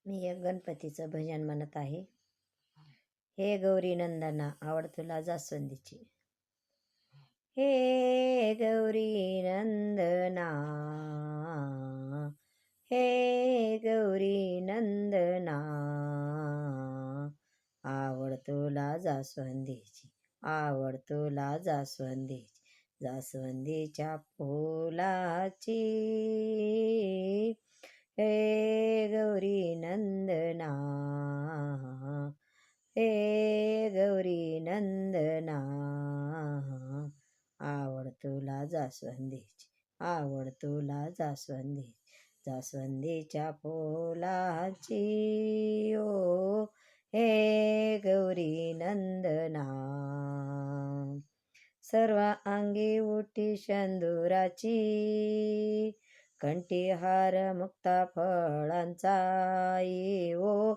मी एक गणपतीचं भजन म्हणत आहे. हे गौरी नंदना आवड तुला जास्वंदीची. हे गौरी नंदना, हे गौरी नंदना, आवड तुला जास्वंदीची, आवड तुला जास्वंदीची, जास्वंदीच्या फुलाची. हे गौरी नंदना, हे गौरी नंदना, आवड तुला जास्वंदीची, आवड तुला जास्वंदी, जास्वंदीच्या फुलाची. ओ हे गौरी नंदना, सर्व अंगी उठी शेंदुराची, कंठीहार मुक्ता फळांचा. ओ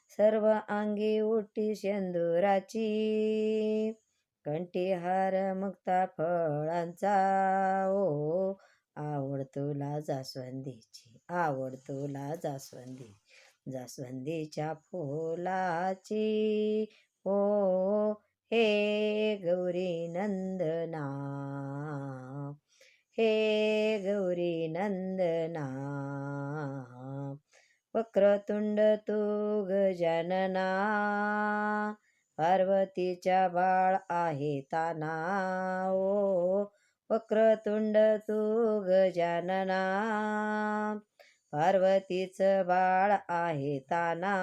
सर्व अंगी उठी शेंदुराची, कंठीहार मुक्ता फळांचा. ओ आवड तुला जास्वंदीची, आवड तुला जास्वंदी, जास्वंदीच्या फुलाची. ओ हे गौरी नंदना, हे गौरी नंदना, वक्रतुंड तू गजानना, पार्वतीच्या बाळ आहे ताना. ओ वक्रतुंड तू गजानना, पार्वतीचं बाळ आहे ताना.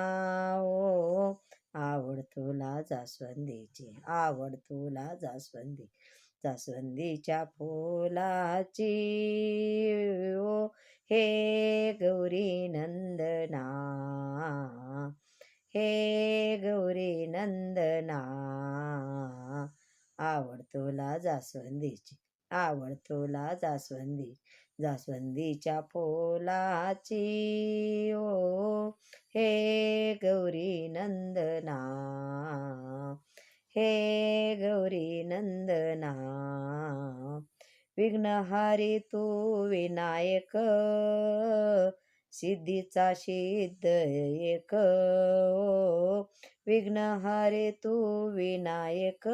ओ आवड तुला जास्वंदीची, आवड तुला जास्वंदी, जास्वंदीच्या फुलाची. ओ हे गौरी नंदना, हे गौरी नंदना, आवड तुला जास्वंदीची, आवड तुला जास्वंदी, जास्वंदीच्या फुलाची. ओ हे गौरी नंदना, हे गौरी नंदना, विघ्नहारी तू विनायक, सिद्धीचा सिद्ध एक. ओ विघ्नहारी तू विनायक,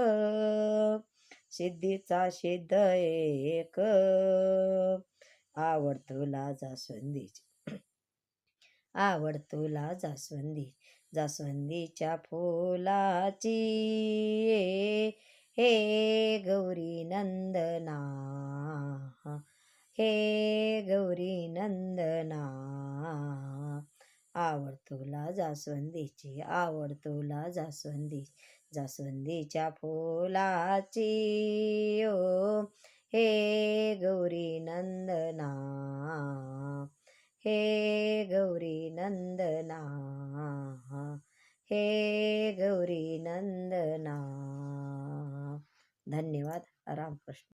सिद्धीचा सिद्ध एक. आवड तुला जास्वंदीची, आवड तुला जास्वंदी, जास्वंदीच्या फुलाची. हे गौरी नंदना, हे गौरी नंदना, आवड तुला जास्वंदीची, आवड तुला जास्वंदी, जास्वंदीच्या फुलाची. ओ हे गौरी नंदना, हे गौरी नंदना, हे गौरी नंदना. धन्यवाद. रामकृष्ण.